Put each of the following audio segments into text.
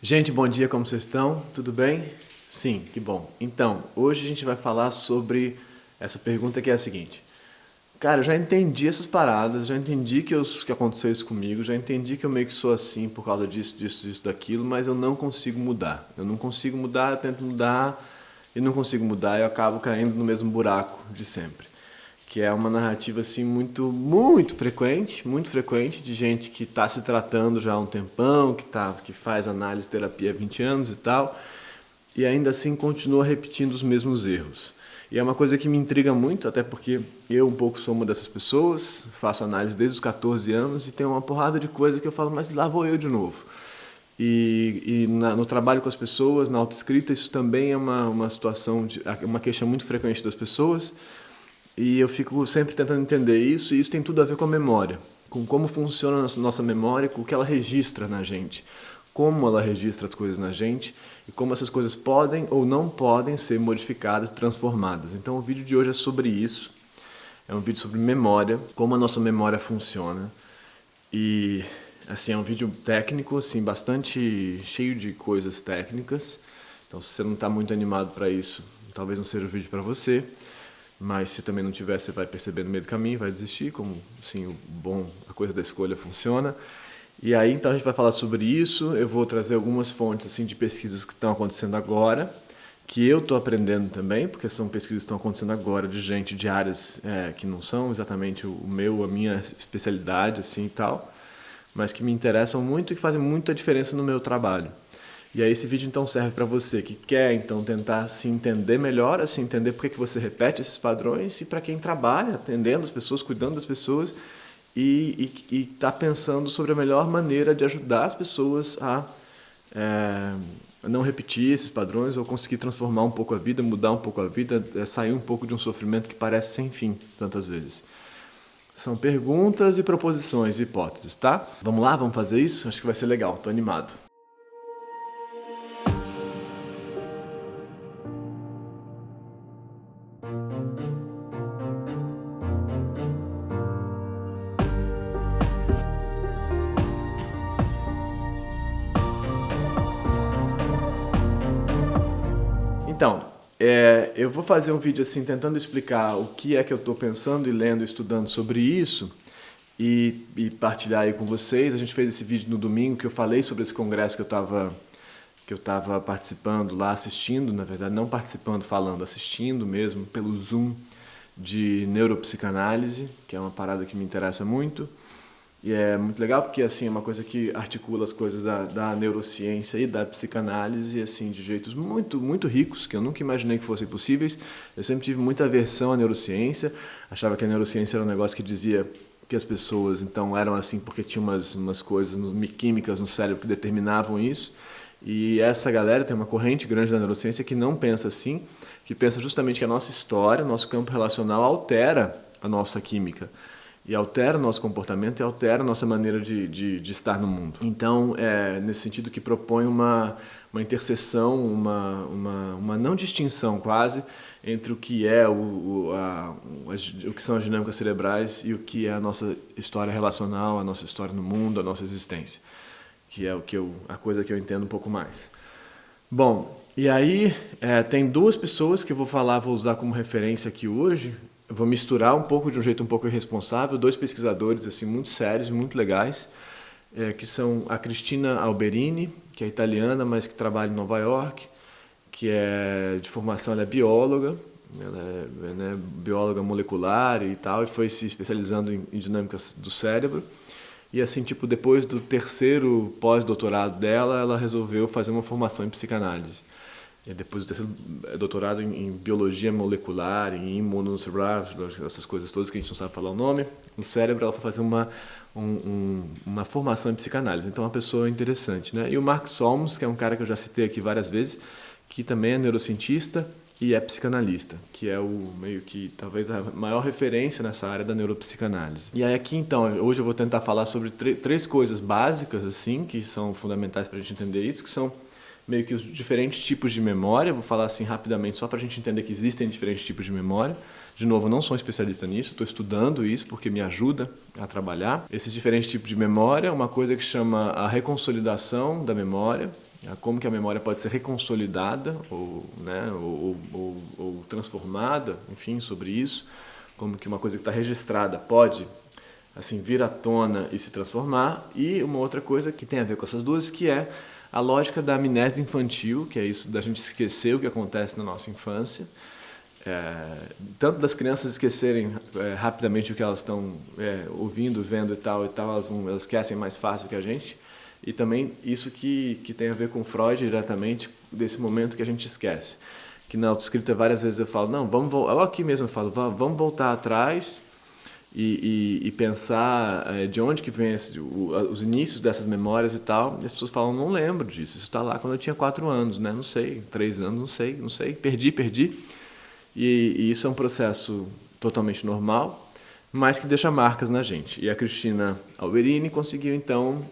Gente, bom dia, como vocês estão? Tudo bem? Sim, que bom. Então, hoje a gente vai falar sobre essa pergunta que é a seguinte. Cara, eu já entendi essas paradas, já entendi que aconteceu isso comigo, já entendi que eu meio que sou assim por causa disso, daquilo, mas eu não consigo mudar. Eu não consigo mudar, eu tento mudar e não consigo mudar, eu acabo caindo no mesmo buraco de sempre. Que é uma narrativa assim muito frequente de gente que está se tratando já há um tempão, que faz análise terapia há 20 anos e tal, e ainda assim continua repetindo os mesmos erros. E é uma coisa que me intriga muito, até porque eu um pouco sou uma dessas pessoas, faço análise desde os 14 anos e tem uma porrada de coisa que eu falo, mas lá vou eu de novo. No trabalho com as pessoas, na autoescrita, isso também é uma situação, uma queixa muito frequente das pessoas. E eu fico sempre tentando entender isso, e isso tem tudo a ver com a memória, com como funciona a nossa memória, com o que ela registra na gente, como ela registra as coisas na gente e como essas coisas podem ou não podem ser modificadas e transformadas. Então o vídeo de hoje é sobre isso, é um vídeo sobre memória, como a nossa memória funciona. E assim, é um vídeo técnico, assim, bastante cheio de coisas técnicas. Então se você não está muito animado para isso, talvez não seja o vídeo para você. Mas se também não tiver, você vai perceber no meio do caminho, vai desistir, como assim, a coisa da escolha funciona. E aí então a gente vai falar sobre isso, eu vou trazer algumas fontes assim de pesquisas que estão acontecendo agora, que eu estou aprendendo também, porque são pesquisas que estão acontecendo agora de gente de áreas que não são exatamente a minha especialidade assim e tal, mas que me interessam muito e que fazem muita diferença no meu trabalho. E aí esse vídeo então serve para você que quer então tentar se entender melhor, assim, entender por que você repete esses padrões, e para quem trabalha atendendo as pessoas, cuidando das pessoas e está pensando sobre a melhor maneira de ajudar as pessoas a não repetir esses padrões ou conseguir transformar um pouco a vida, mudar um pouco a vida, sair um pouco de um sofrimento que parece sem fim tantas vezes. São perguntas e proposições, hipóteses, tá? Vamos lá, vamos fazer isso? Acho que vai ser legal, tô animado. Então, eu vou fazer um vídeo assim tentando explicar o que é que eu estou pensando e lendo e estudando sobre isso e partilhar aí com vocês. A gente fez esse vídeo no domingo que eu falei sobre esse congresso que eu estava participando lá, assistindo, na verdade, não participando, falando, assistindo mesmo, pelo Zoom, de neuropsicanálise, que é uma parada que me interessa muito. E é muito legal porque assim, é uma coisa que articula as coisas da neurociência e da psicanálise assim, de jeitos muito ricos, que eu nunca imaginei que fossem possíveis. Eu sempre tive muita aversão à neurociência, achava que a neurociência era um negócio que dizia que as pessoas então eram assim porque tinham umas coisas químicas no cérebro que determinavam isso. E essa galera tem uma corrente grande da neurociência que não pensa assim, que pensa justamente que a nossa história, nosso campo relacional altera a nossa química. E altera o nosso comportamento e altera a nossa maneira de estar no mundo. Então, nesse sentido que propõe uma interseção, uma não distinção quase, entre o que é o que são as dinâmicas cerebrais e o que é a nossa história relacional, a nossa história no mundo, a nossa existência, que é a coisa que eu entendo um pouco mais. Bom, e aí tem duas pessoas que eu vou usar como referência aqui hoje. Eu vou misturar um pouco de um jeito um pouco irresponsável, dois pesquisadores assim muito sérios e muito legais, que são a Cristina Alberini, que é italiana, mas que trabalha em Nova York, que é de formação, ela é bióloga, ela é, né, bióloga molecular e tal, e foi se especializando em dinâmicas do cérebro. E assim, tipo, depois do terceiro pós-doutorado dela, ela resolveu fazer uma formação em psicanálise. E depois do terceiro doutorado em biologia molecular, em imunocerebral, essas coisas todas que a gente não sabe falar o nome, no cérebro, ela foi fazer uma formação em psicanálise. Então é uma pessoa interessante, né? E o Mark Solms, que é um cara que eu já citei aqui várias vezes, que também é neurocientista e é psicanalista, que é meio que talvez a maior referência nessa área da neuropsicanálise. E aí aqui então, hoje eu vou tentar falar sobre três coisas básicas assim, que são fundamentais para a gente entender isso, que são meio que os diferentes tipos de memória. Vou falar assim rapidamente só para a gente entender que existem diferentes tipos de memória. De novo, eu não sou um especialista nisso, estou estudando isso porque me ajuda a trabalhar. Esses diferentes tipos de memória, uma coisa que chama a reconsolidação da memória, como que a memória pode ser reconsolidada né, ou transformada, enfim, sobre isso, como que uma coisa que está registrada pode assim vir à tona e se transformar, e uma outra coisa que tem a ver com essas duas, que é a lógica da amnésia infantil, que é isso da gente esquecer o que acontece na nossa infância, tanto das crianças esquecerem rapidamente o que elas estão ouvindo, vendo e tal, elas esquecem mais fácil que a gente, e também isso que tem a ver com Freud diretamente, desse momento que a gente esquece. Que na autoescrita várias vezes eu falo, não, aqui mesmo eu falo, vamos voltar atrás e pensar de onde que vem os inícios dessas memórias e tal, e as pessoas falam, não lembro disso, isso está lá quando eu tinha 4 anos, né? Não sei, 3 anos, não sei, perdi. E isso é um processo totalmente normal, mas que deixa marcas na gente. E a Cristina Alberini conseguiu, então,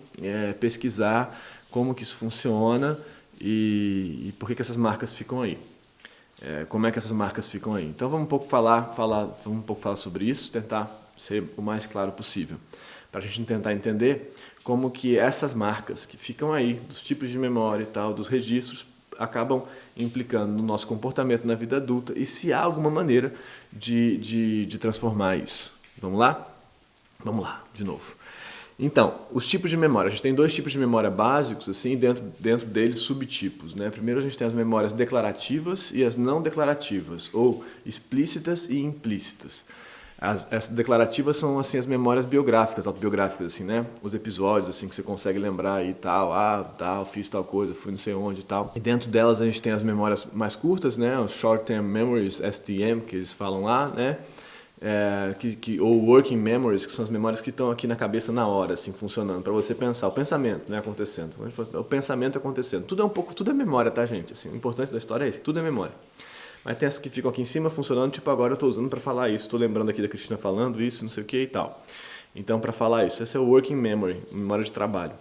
pesquisar como que isso funciona e por que essas marcas ficam aí. Como é que essas marcas ficam aí. Então, vamos um pouco falar sobre isso, tentar ser o mais claro possível, para a gente tentar entender como que essas marcas que ficam aí, dos tipos de memória e tal, dos registros, acabam implicando no nosso comportamento na vida adulta e se há alguma maneira de transformar isso. Vamos lá? Vamos lá, de novo. Então, os tipos de memória. A gente tem 2 tipos de memória básicos, assim, dentro deles subtipos, né? Primeiro a gente tem as memórias declarativas e as não declarativas, ou explícitas e implícitas. As declarativas são assim as memórias biográficas, autobiográficas, assim, né? Os episódios assim que você consegue lembrar aí, tal, fiz tal coisa, fui não sei onde e tal. E dentro delas a gente tem as memórias mais curtas, né? Os short term memories, STM, que eles falam lá, né? Ou working memories, que são as memórias que estão aqui na cabeça na hora, assim, funcionando, para você pensar, o pensamento, né, acontecendo. O pensamento acontecendo. Tudo é memória, tá, gente? Assim, o importante da história é isso, tudo é memória. Mas tem essas que ficam aqui em cima funcionando, tipo agora eu estou usando para falar isso, estou lembrando aqui da Cristina falando isso, não sei o que e tal. Então, para falar isso, esse é o working memory, memória de trabalho.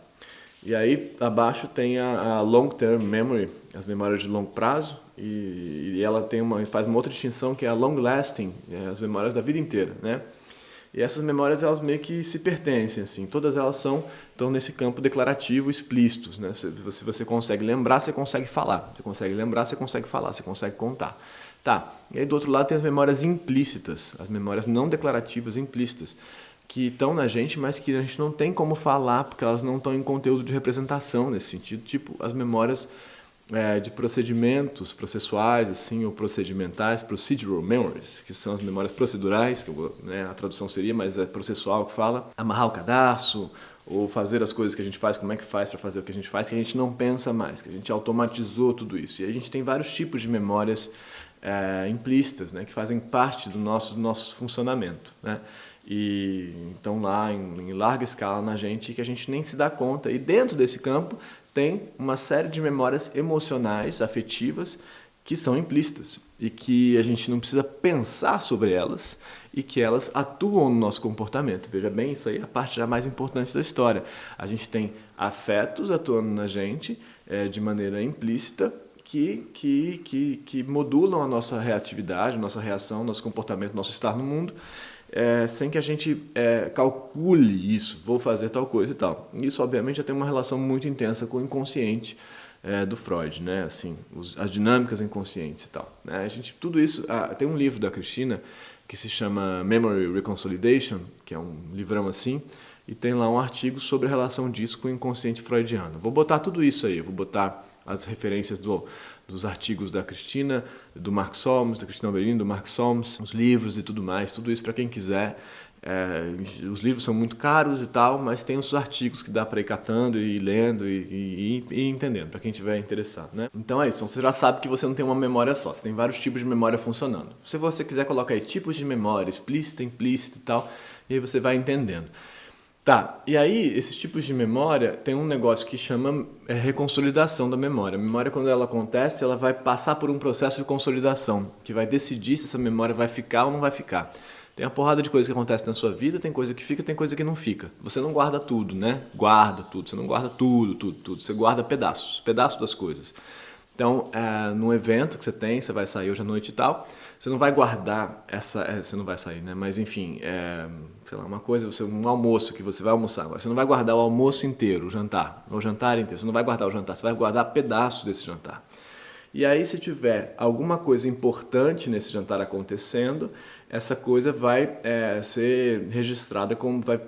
E aí, abaixo tem a long term memory, as memórias de longo prazo, e ela faz uma outra distinção que é a long lasting, as memórias da vida inteira, né? E essas memórias, elas meio que se pertencem, assim, todas elas estão nesse campo declarativo explícito, né? Se você consegue lembrar, você consegue falar. Você consegue lembrar, você consegue falar, você consegue contar. Tá, e aí do outro lado tem as memórias implícitas, as memórias não declarativas implícitas, que estão na gente, mas que a gente não tem como falar, porque elas não estão em conteúdo de representação nesse sentido, tipo as memórias de procedimentos processuais, assim, ou procedimentais, procedural memories, que são as memórias procedurais, a tradução seria, mas é processual que fala, amarrar o cadastro, ou fazer as coisas que a gente faz, como é que faz para fazer o que a gente não pensa mais, que a gente automatizou tudo isso. E a gente tem vários tipos de memórias implícitas, né, que fazem parte do nosso funcionamento, né? E então lá em larga escala na gente, que a gente nem se dá conta. E dentro desse campo tem uma série de memórias emocionais, afetivas, que são implícitas e que a gente não precisa pensar sobre elas e que elas atuam no nosso comportamento. Veja bem, isso aí é a parte já mais importante da história. A gente tem afetos atuando na gente de maneira implícita que modulam a nossa reatividade, nossa reação, nosso comportamento, nosso estar no mundo, sem que a gente calcule isso, vou fazer tal coisa e tal. Isso, obviamente, já tem uma relação muito intensa com o inconsciente do Freud, né? Assim, as dinâmicas inconscientes e tal, né? Tudo isso, tem um livro da Cristina que se chama Memory Reconsolidation, que é um livrão assim, e tem lá um artigo sobre a relação disso com o inconsciente freudiano. Vou botar tudo isso aí, vou botar as referências dos artigos da Cristina, do Mark Solms, da Cristina Alberini, do Mark Solms, os livros e tudo mais, tudo isso para quem quiser. Os livros são muito caros e tal, mas tem os artigos que dá para ir catando e lendo e entendendo, para quem estiver interessado, né? Então é isso, você já sabe que você não tem uma memória só, você tem vários tipos de memória funcionando. Se você quiser, coloca aí tipos de memória, explícita, implícita e tal, e aí você vai entendendo. Tá, e aí esses tipos de memória tem um negócio que chama reconsolidação da memória. A memória, quando ela acontece, ela vai passar por um processo de consolidação, que vai decidir se essa memória vai ficar ou não vai ficar. Tem uma porrada de coisa que acontece na sua vida, tem coisa que fica, tem coisa que não fica. Você não guarda tudo, né? Guarda tudo, você não guarda tudo. Você guarda pedaços das coisas. Então, num evento que você vai sair hoje à noite e tal, você não vai guardar você não vai sair, né? Mas enfim, sei lá, uma coisa, um almoço que você vai almoçar agora. Você não vai guardar o almoço inteiro, o jantar inteiro. Você não vai guardar o jantar, você vai guardar pedaços desse jantar. E aí, se tiver alguma coisa importante nesse jantar acontecendo, essa coisa vai ser registrada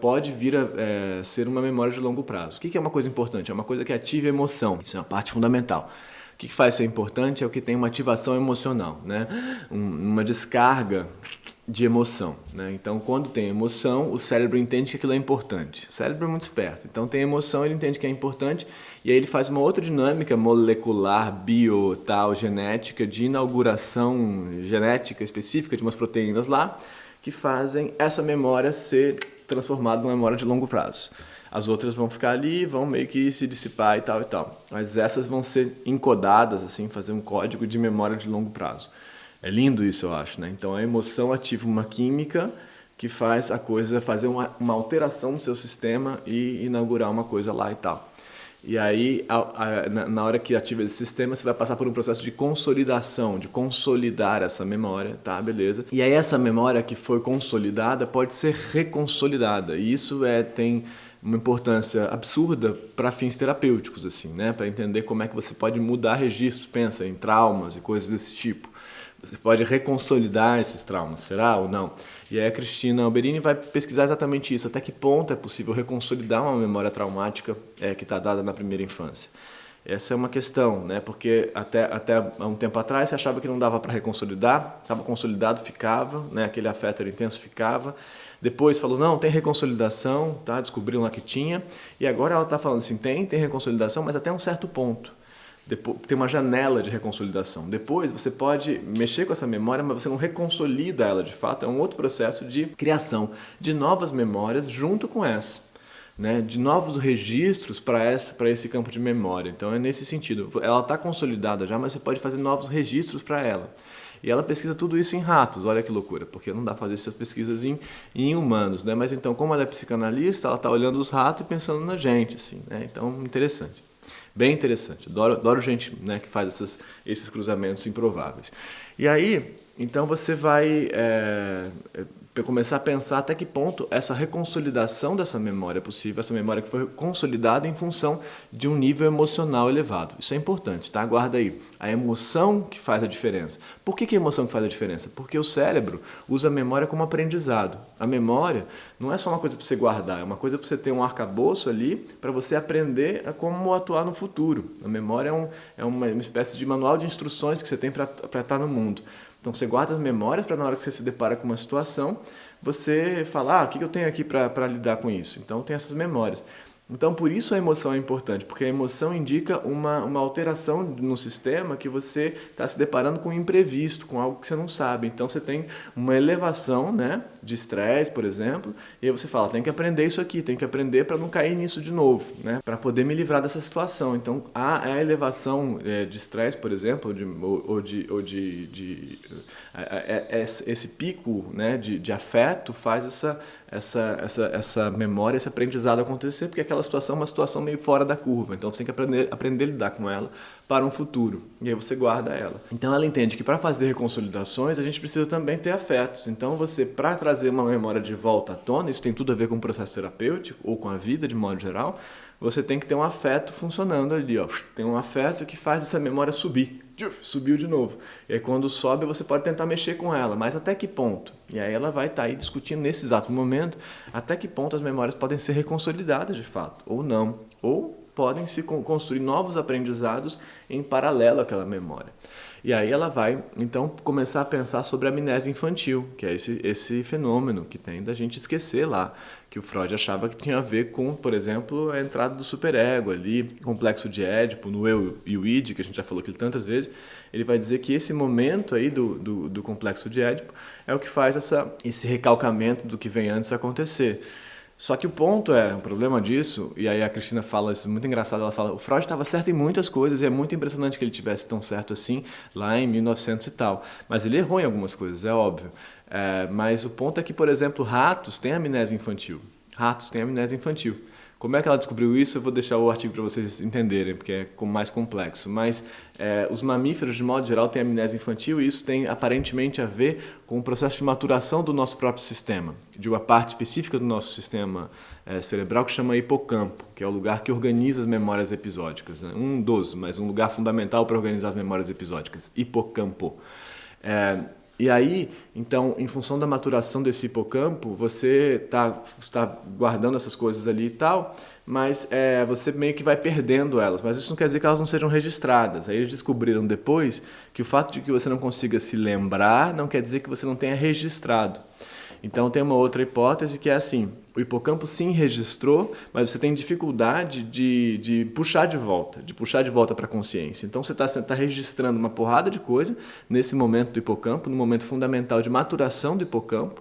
pode vir a ser uma memória de longo prazo. O que é uma coisa importante? É uma coisa que ative a emoção. Isso é uma parte fundamental. O que faz ser importante é o que tem uma ativação emocional, né? Uma descarga de emoção, né? Então, quando tem emoção, o cérebro entende que aquilo é importante. O cérebro é muito esperto. Então, tem emoção, ele entende que é importante e aí ele faz uma outra dinâmica molecular, genética, de inauguração genética específica de umas proteínas lá que fazem essa memória ser transformada numa memória de longo prazo. As outras vão ficar ali, vão meio que se dissipar e tal e tal. Mas essas vão ser encodadas, assim, fazer um código de memória de longo prazo. É lindo isso, eu acho, né? Então a emoção ativa uma química que faz a coisa fazer uma alteração no seu sistema e inaugurar uma coisa lá e tal. E aí, na hora que ativa esse sistema, você vai passar por um processo de consolidação, de consolidar essa memória, tá? Beleza. E aí essa memória que foi consolidada pode ser reconsolidada. E isso tem uma importância absurda para fins terapêuticos, assim, né? Para entender como é que você pode mudar registros, pensa em traumas e coisas desse tipo. Você pode reconsolidar esses traumas, será ou não? E aí a Cristina Alberini vai pesquisar exatamente isso, até que ponto é possível reconsolidar uma memória traumática que está dada na primeira infância. Essa é uma questão, né? Porque até há um tempo atrás você achava que não dava para reconsolidar, estava consolidado, ficava, né? Aquele afeto era intenso, ficava. Depois falou, não, tem reconsolidação, tá? Descobriram lá que tinha. E agora ela está falando assim, tem reconsolidação, mas até um certo ponto. Depois, tem uma janela de reconsolidação. Depois você pode mexer com essa memória, mas você não reconsolida ela de fato. É um outro processo de criação de novas memórias junto com essa, né? De novos registros para esse campo de memória. Então é nesse sentido. Ela está consolidada já, mas você pode fazer novos registros para ela. E ela pesquisa tudo isso em ratos, olha que loucura, porque não dá para fazer essas pesquisas em humanos, né? Mas então, como ela é psicanalista, ela está olhando os ratos e pensando na gente, assim, né? Então, interessante. Bem interessante. Adoro gente, né, que faz esses cruzamentos improváveis. E aí, então você vai começar a pensar até que ponto essa reconsolidação dessa memória é possível, essa memória que foi consolidada em função de um nível emocional elevado. Isso é importante, tá? Guarda aí. A emoção que faz a diferença. Por que a emoção que faz a diferença? Porque o cérebro usa a memória como aprendizado. A memória não é só uma coisa para você guardar, é uma coisa para você ter um arcabouço ali para você aprender a como atuar no futuro. A memória é uma espécie de manual de instruções que você tem para estar no mundo. Então você guarda as memórias para na hora que você se depara com uma situação, você fala, o que eu tenho aqui para lidar com isso? Então tem essas memórias. Então por isso a emoção é importante, porque a emoção indica uma alteração no sistema que você está se deparando com um imprevisto, com algo que você não sabe. Então você tem uma elevação, né, de estresse, por exemplo, e aí você fala, tem que aprender isso aqui, tem que aprender para não cair nisso de novo, né, para poder me livrar dessa situação. Então a elevação de estresse, por exemplo, esse pico, né, de afeto faz essa memória, esse aprendizado acontecer, porque aquela situação é uma situação meio fora da curva, então você tem que aprender a lidar com ela para um futuro, e aí você guarda ela. Então ela entende que para fazer reconsolidações a gente precisa também ter afetos, então você, para trazer uma memória de volta à tona, isso tem tudo a ver com o processo terapêutico ou com a vida de modo geral, você tem que ter um afeto funcionando ali, ó. Tem um afeto que faz essa memória subir. Subiu de novo. E aí quando sobe você pode tentar mexer com ela, mas até que ponto? E aí ela vai estar aí discutindo nesse exato momento até que ponto as memórias podem ser reconsolidadas de fato, ou não. Ou podem se construir novos aprendizados em paralelo àquela memória. E aí ela vai, então, começar a pensar sobre a amnésia infantil, que é esse fenômeno que tem da gente esquecer lá, que o Freud achava que tinha a ver com, por exemplo, a entrada do superego ali, complexo de Édipo, no eu e o id, que a gente já falou aqui tantas vezes. Ele vai dizer que esse momento aí do complexo de Édipo é o que faz esse recalcamento do que vem antes acontecer. Só que o problema disso, e aí a Cristina fala isso muito engraçado, ela fala, o Freud estava certo em muitas coisas e é muito impressionante que ele tivesse tão certo assim lá em 1900 e tal, mas ele errou em algumas coisas, é óbvio. Mas o ponto é que, por exemplo, ratos têm amnésia infantil. Ratos têm amnésia infantil. Como é que ela descobriu isso? Eu vou deixar o artigo para vocês entenderem, porque é mais complexo. Mas os mamíferos, de modo geral, têm amnésia infantil e isso tem aparentemente a ver com o processo de maturação do nosso próprio sistema, de uma parte específica do nosso sistema cerebral que chama hipocampo, que é o lugar que organiza as memórias episódicas. Né? Mas um lugar fundamental para organizar as memórias episódicas, hipocampo. E aí, então, em função da maturação desse hipocampo, você está guardando essas coisas ali e tal, mas você meio que vai perdendo elas. Mas isso não quer dizer que elas não sejam registradas. Aí eles descobriram depois que o fato de que você não consiga se lembrar não quer dizer que você não tenha registrado. Então tem uma outra hipótese que é assim, o hipocampo sim registrou, mas você tem dificuldade de puxar de volta para a consciência. Então você está registrando uma porrada de coisa nesse momento do hipocampo, no momento fundamental de maturação do hipocampo,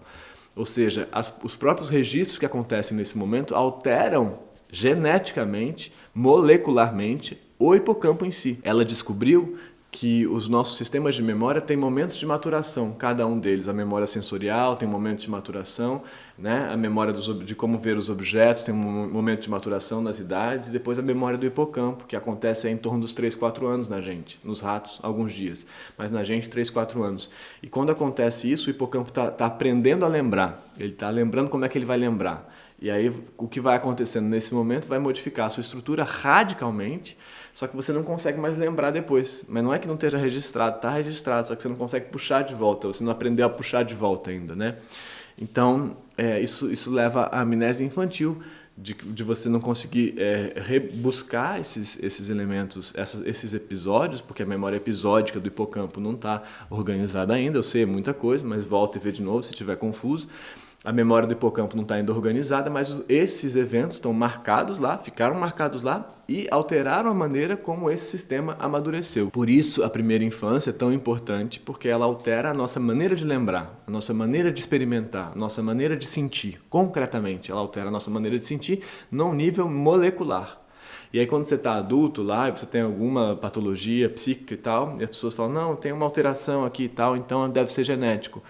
ou seja, os próprios registros que acontecem nesse momento alteram geneticamente, molecularmente, o hipocampo em si. Ela descobriu que os nossos sistemas de memória têm momentos de maturação, cada um deles. A memória sensorial tem um momento de maturação, né? A memória de como ver os objetos tem um momento de maturação nas idades, e depois a memória do hipocampo, que acontece em torno dos 3, 4 anos na gente, nos ratos alguns dias, mas na gente 3, 4 anos. E quando acontece isso, o hipocampo está aprendendo a lembrar, ele está lembrando como é que ele vai lembrar. E aí o que vai acontecendo nesse momento vai modificar a sua estrutura radicalmente, só que você não consegue mais lembrar depois. Mas não é que não esteja registrado, está registrado, só que você não consegue puxar de volta, você não aprendeu a puxar de volta ainda, né? Então, isso leva à amnésia infantil, de você não conseguir rebuscar esses elementos, esses episódios, porque a memória episódica do hipocampo não está organizada ainda. Eu sei muita coisa, mas volta e vê de novo se estiver confuso. A memória do hipocampo não está ainda organizada, mas esses eventos estão marcados lá, ficaram marcados lá e alteraram a maneira como esse sistema amadureceu. Por isso, a primeira infância é tão importante, porque ela altera a nossa maneira de lembrar, a nossa maneira de experimentar, a nossa maneira de sentir. Concretamente, ela altera a nossa maneira de sentir num nível molecular. E aí quando você está adulto lá, e você tem alguma patologia psíquica e tal, e as pessoas falam, não, tem uma alteração aqui e tal, então deve ser genético.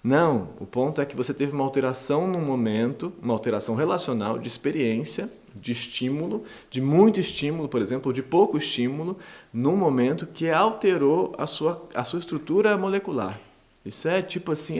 Não, o ponto é que você teve uma alteração num momento, uma alteração relacional, de experiência, de estímulo, de muito estímulo, por exemplo, ou de pouco estímulo, num momento que alterou a sua estrutura molecular. Isso é tipo assim,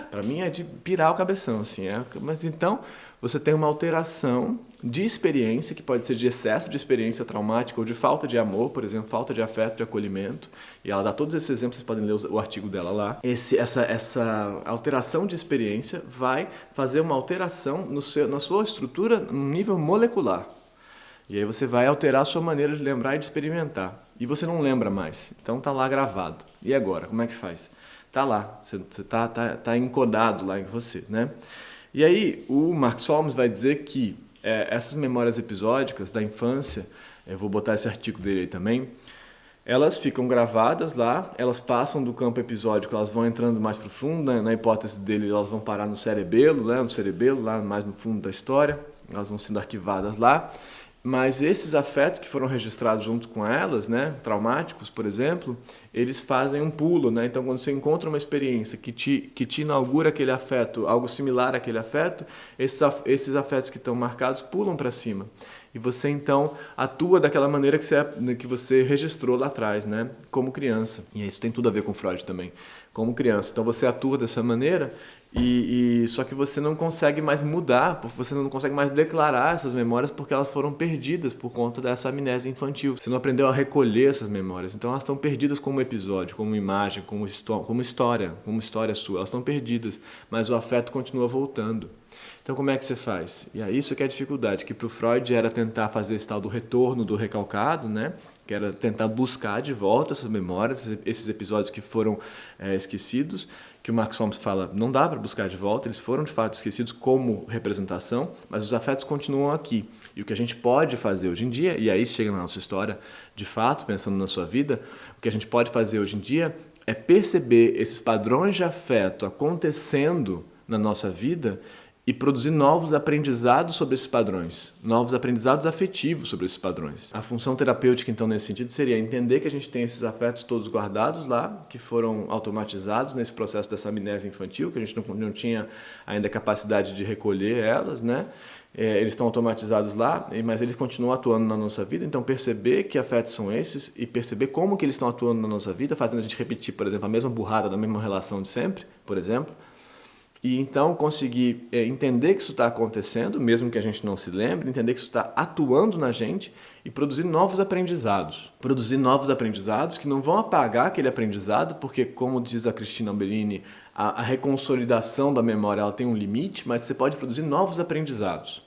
para mim é de pirar o cabeção, assim. Mas então você tem uma alteração de experiência, que pode ser de excesso de experiência traumática ou de falta de amor, por exemplo, falta de afeto, de acolhimento. E ela dá todos esses exemplos, vocês podem ler o artigo dela lá. Essa alteração de experiência vai fazer uma alteração na sua estrutura no nível molecular. E aí você vai alterar a sua maneira de lembrar e de experimentar. E você não lembra mais. Então está lá gravado. E agora, como é que faz? Está lá, você tá encodado lá em você, né? E aí o Mark Solms vai dizer que essas memórias episódicas da infância, eu vou botar esse artigo dele aí também, elas ficam gravadas lá, elas passam do campo episódico, elas vão entrando mais para o fundo, né? Na hipótese dele elas vão parar no cerebelo, né? No cerebelo, lá mais no fundo da história, elas vão sendo arquivadas lá. Mas esses afetos que foram registrados junto com elas, né, traumáticos, por exemplo, eles fazem um pulo, né? Então, quando você encontra uma experiência que te inaugura aquele afeto, algo similar àquele afeto, esses afetos que estão marcados pulam para cima. E você, então, atua daquela maneira que você registrou lá atrás, né, como criança. E isso tem tudo a ver com Freud também, como criança. Então, você atua dessa maneira só que você não consegue mais mudar, porque você não consegue mais declarar essas memórias porque elas foram perdidas por conta dessa amnésia infantil. Você não aprendeu a recolher essas memórias, então elas estão perdidas como episódio, como imagem, como história sua. Elas estão perdidas, mas o afeto continua voltando. Então como é que você faz? E é isso que é a dificuldade, que para o Freud era tentar fazer esse tal do retorno do recalcado, né? Que era tentar buscar de volta essas memórias, esses episódios que foram esquecidos, que o Mark Solms fala, não dá para buscar de volta, eles foram de fato esquecidos como representação, mas os afetos continuam aqui. E o que a gente pode fazer hoje em dia, e aí chega na nossa história, de fato, pensando na sua vida, o que a gente pode fazer hoje em dia é perceber esses padrões de afeto acontecendo na nossa vida e produzir novos aprendizados sobre esses padrões, novos aprendizados afetivos sobre esses padrões. A função terapêutica, então, nesse sentido, seria entender que a gente tem esses afetos todos guardados lá, que foram automatizados nesse processo dessa amnésia infantil, que a gente não tinha ainda capacidade de recolher elas, né? eles estão automatizados lá, mas eles continuam atuando na nossa vida. Então, perceber que afetos são esses e perceber como que eles estão atuando na nossa vida, fazendo a gente repetir, por exemplo, a mesma burrada da mesma relação de sempre, por exemplo. E então conseguir entender que isso está acontecendo, mesmo que a gente não se lembre, entender que isso está atuando na gente e produzir novos aprendizados. Produzir novos aprendizados que não vão apagar aquele aprendizado, porque, como diz a Cristina Ambellini, a reconsolidação da memória ela tem um limite, mas você pode produzir novos aprendizados.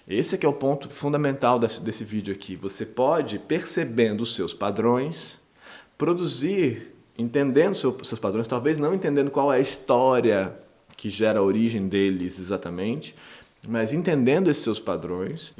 Esse é que é o ponto fundamental desse vídeo aqui. Você pode, percebendo os seus padrões, produzir, entendendo os seus padrões, talvez não entendendo qual é a história que gera a origem deles exatamente, mas entendendo esses seus padrões,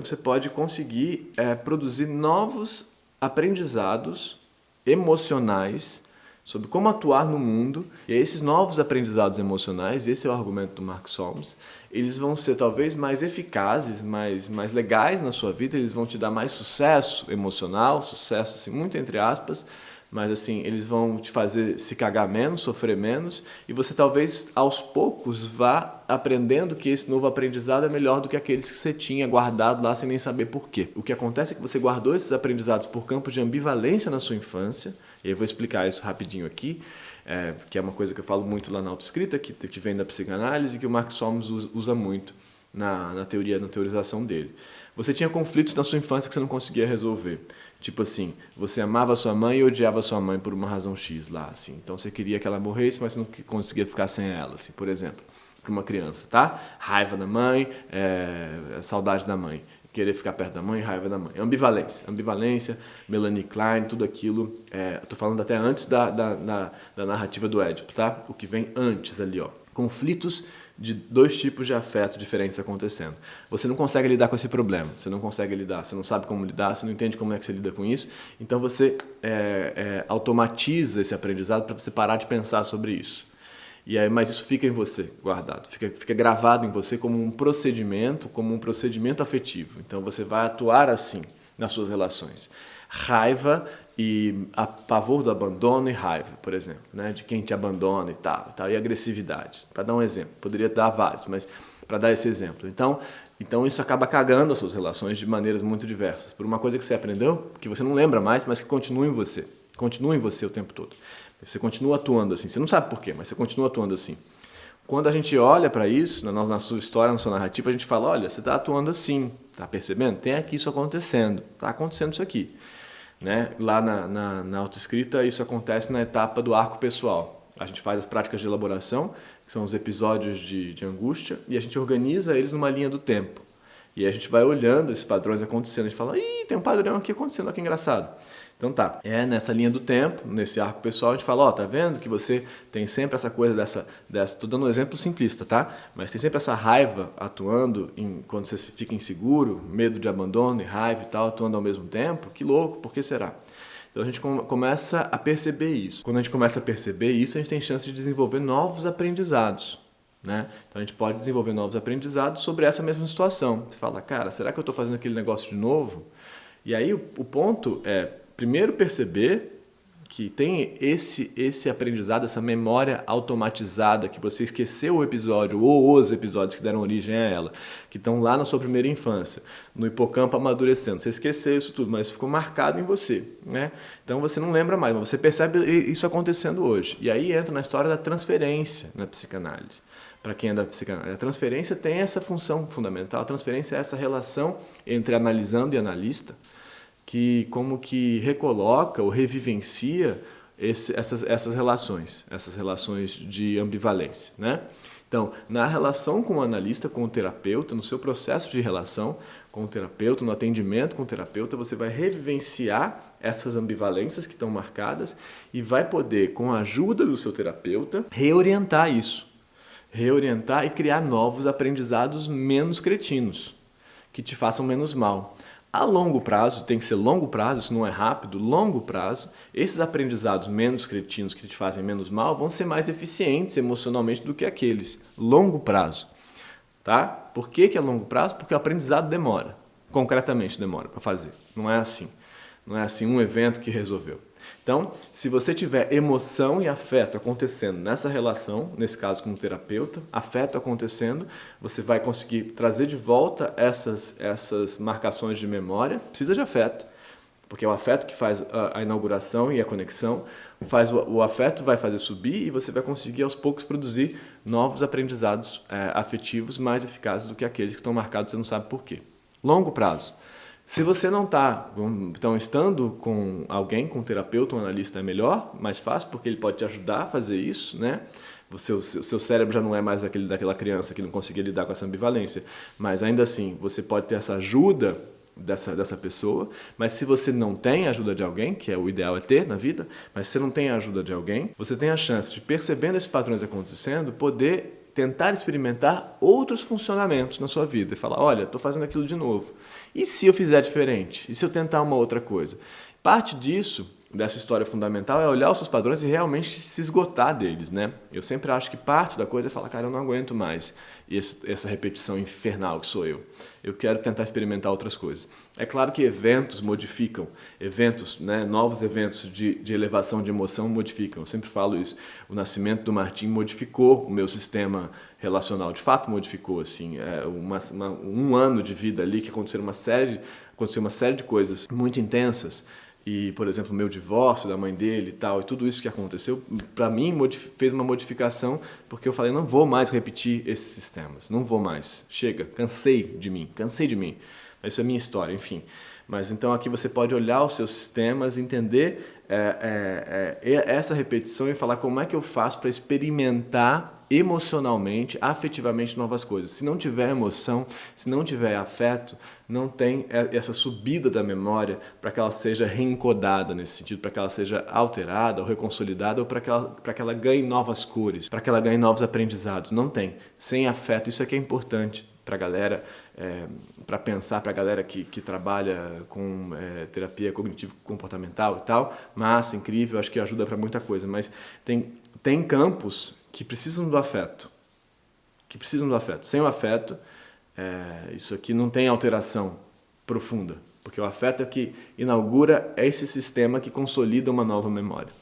você pode conseguir produzir novos aprendizados emocionais sobre como atuar no mundo. E esses novos aprendizados emocionais, esse é o argumento do Mark Solms, eles vão ser talvez mais eficazes, mais legais na sua vida, eles vão te dar mais sucesso emocional, sucesso assim, muito entre aspas, mas assim, eles vão te fazer se cagar menos, sofrer menos, e você talvez aos poucos vá aprendendo que esse novo aprendizado é melhor do que aqueles que você tinha guardado lá sem nem saber por quê. O que acontece é que você guardou esses aprendizados por campos de ambivalência na sua infância, e eu vou explicar isso rapidinho aqui, que é uma coisa que eu falo muito lá na autoescrita, que vem da psicanálise, que o Mark Solms usa muito na teorização dele. Você tinha conflitos na sua infância que você não conseguia resolver. Tipo assim, você amava sua mãe e odiava sua mãe por uma razão X lá, assim. Então você queria que ela morresse, mas você não conseguia ficar sem ela, assim, por exemplo, para uma criança, tá? Raiva da mãe, saudade da mãe. Querer ficar perto da mãe, raiva da mãe. Ambivalência, Melanie Klein, tudo aquilo. Estou falando até antes da narrativa do Édipo, tá? O que vem antes ali, ó. Conflitos de dois tipos de afeto diferentes acontecendo. Você não consegue lidar com esse problema, você não consegue lidar, você não sabe como lidar, você não entende como é que você lida com isso, então você automatiza esse aprendizado para você parar de pensar sobre isso. E aí, mas isso fica em você, guardado, fica gravado em você como um procedimento afetivo. Então você vai atuar assim nas suas relações. Raiva e pavor do abandono e raiva, por exemplo, né? De quem te abandona e tal, e agressividade. Para dar um exemplo, poderia dar vários, mas para dar esse exemplo. Então isso acaba cagando as suas relações de maneiras muito diversas. Por uma coisa que você aprendeu, que você não lembra mais, mas que continua em você. Continua em você o tempo todo. Você continua atuando assim. Você não sabe por quê, mas você continua atuando assim. Quando a gente olha para isso, na sua história, na sua narrativa, a gente fala, olha, você está atuando assim, está percebendo? Tem aqui isso acontecendo, está acontecendo isso aqui. Né? Lá na autoescrita, isso acontece na etapa do arco pessoal. A gente faz as práticas de elaboração, que são os episódios de angústia, e a gente organiza eles numa linha do tempo. E a gente vai olhando esses padrões acontecendo, a gente fala, ih, tem um padrão aqui acontecendo, olha que engraçado. Então tá, nessa linha do tempo, nesse arco pessoal, a gente fala, tá vendo que você tem sempre essa coisa dessa, tô dando um exemplo simplista, tá? Mas tem sempre essa raiva atuando quando você fica inseguro, medo de abandono e raiva e tal, atuando ao mesmo tempo. Que louco, por que será? Então a gente começa a perceber isso. Quando a gente começa a perceber isso, a gente tem chance de desenvolver novos aprendizados. Né? Então a gente pode desenvolver novos aprendizados sobre essa mesma situação. Você fala, cara, será que eu estou fazendo aquele negócio de novo? E aí o ponto é, primeiro, perceber que tem esse aprendizado, essa memória automatizada, que você esqueceu o episódio ou os episódios que deram origem a ela, que estão lá na sua primeira infância, no hipocampo amadurecendo. Você esqueceu isso tudo, mas ficou marcado em você. Né? Então você não lembra mais, mas você percebe isso acontecendo hoje. E aí entra na história da transferência na psicanálise. Para quem é da psicanálise, a transferência tem essa função fundamental. A transferência é essa relação entre analisando e analista, que como que recoloca ou revivencia essas relações de ambivalência, né? Então, na relação com o analista, com o terapeuta, no seu processo de relação com o terapeuta, no atendimento com o terapeuta, você vai revivenciar essas ambivalências que estão marcadas e vai poder, com a ajuda do seu terapeuta, reorientar isso. Reorientar e criar novos aprendizados menos cretinos, que te façam menos mal. A longo prazo, tem que ser longo prazo, isso não é rápido, longo prazo, esses aprendizados menos cretinos que te fazem menos mal vão ser mais eficientes emocionalmente do que aqueles. Longo prazo. Tá? Por que é longo prazo? Porque o aprendizado demora. Concretamente demora para fazer. Não é assim. Não é assim um evento que resolveu. Então, se você tiver emoção e afeto acontecendo nessa relação, nesse caso com o terapeuta, afeto acontecendo, você vai conseguir trazer de volta essas marcações de memória. Precisa de afeto, porque é o afeto que faz a inauguração e a conexão, o afeto vai fazer subir e você vai conseguir aos poucos produzir novos aprendizados afetivos mais eficazes do que aqueles que estão marcados, você não sabe por quê. Longo prazo. Se você não está, então, estando com alguém, com um terapeuta, um analista é melhor, mais fácil, porque ele pode te ajudar a fazer isso, né? O seu cérebro já não é mais daquela criança que não conseguia lidar com essa ambivalência, mas ainda assim, você pode ter essa ajuda dessa pessoa, mas se você não tem a ajuda de alguém, que é o ideal é ter na vida, mas se você não tem a ajuda de alguém, você tem a chance de, percebendo esses padrões acontecendo, poder tentar experimentar outros funcionamentos na sua vida e falar, olha, estou fazendo aquilo de novo. E se eu fizer diferente? E se eu tentar uma outra coisa? Parte dessa história fundamental é olhar os seus padrões e realmente se esgotar deles, né? Eu sempre acho que parte da coisa é falar, cara, eu não aguento mais essa repetição infernal que sou eu. Eu quero tentar experimentar outras coisas. É claro que eventos modificam, né, novos eventos de elevação de emoção modificam. Eu sempre falo isso. O nascimento do Martim modificou o meu sistema relacional. De fato, modificou. Assim, um ano de vida ali que aconteceu uma série de coisas muito intensas. E, por exemplo, o meu divórcio da mãe dele e tal, e tudo isso que aconteceu, para mim, fez uma modificação, porque eu falei, não vou mais repetir esses sistemas, não vou mais, chega, cansei de mim. Isso é minha história, enfim. Mas então aqui você pode olhar os seus sistemas, entender essa repetição e falar como é que eu faço para experimentar emocionalmente, afetivamente novas coisas. Se não tiver emoção, se não tiver afeto, não tem essa subida da memória para que ela seja reencodada nesse sentido, para que ela seja alterada ou reconsolidada ou para que ela ganhe novas cores, para que ela ganhe novos aprendizados. Não tem. Sem afeto, isso aqui é importante para a galera, para pensar, para a galera que trabalha com terapia cognitivo-comportamental e tal. Massa, incrível, acho que ajuda para muita coisa, mas tem campos que precisam do afeto. Sem o afeto, isso aqui não tem alteração profunda, porque o afeto é que inaugura esse sistema que consolida uma nova memória.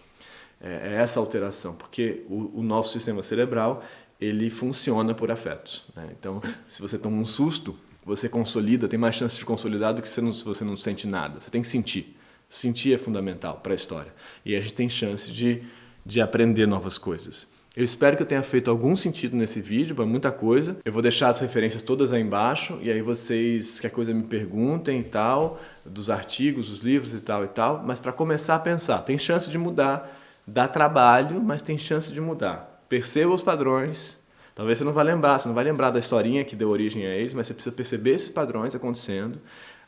É essa alteração, porque o nosso sistema cerebral ele funciona por afetos, né? Então, se você toma um susto, você consolida, tem mais chance de consolidar do que se você não sente nada. Você tem que sentir. Sentir é fundamental para a história. E a gente tem chance de aprender novas coisas. Eu espero que eu tenha feito algum sentido nesse vídeo, para muita coisa. Eu vou deixar as referências todas aí embaixo, e aí vocês, qualquer coisa, me perguntem e tal, dos artigos, dos livros e tal, mas para começar a pensar, tem chance de mudar, dá trabalho, mas tem chance de mudar. Perceba os padrões, talvez você não vai lembrar da historinha que deu origem a eles, mas você precisa perceber esses padrões acontecendo,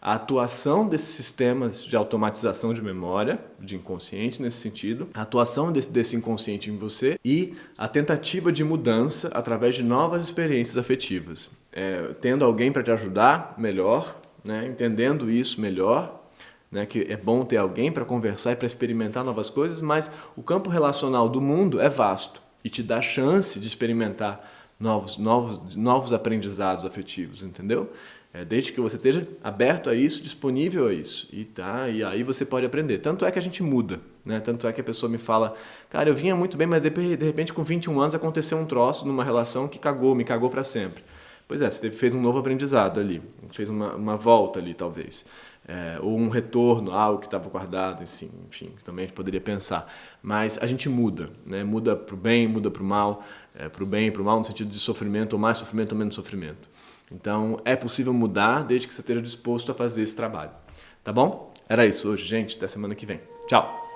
a atuação desses sistemas de automatização de memória, de inconsciente nesse sentido, a atuação desse inconsciente em você e a tentativa de mudança através de novas experiências afetivas. Tendo alguém para te ajudar, melhor, né? Entendendo isso melhor, né? Que é bom ter alguém para conversar e para experimentar novas coisas, mas o campo relacional do mundo é vasto e te dá chance de experimentar novos aprendizados afetivos, entendeu? Desde que você esteja aberto a isso, disponível a isso. E aí você pode aprender. Tanto é que a gente muda, né? Tanto é que a pessoa me fala, cara, eu vinha muito bem, mas de repente com 21 anos aconteceu um troço numa relação que me cagou para sempre. Pois é, você fez um novo aprendizado ali, fez uma volta ali talvez. Ou um retorno, algo que estava guardado, assim, enfim, também a gente poderia pensar. Mas a gente muda, né? Muda para o bem, muda para o mal, para o bem e para o mal no sentido de sofrimento, ou mais sofrimento ou menos sofrimento. Então, é possível mudar desde que você esteja disposto a fazer esse trabalho. Tá bom? Era isso hoje, gente. Até semana que vem. Tchau!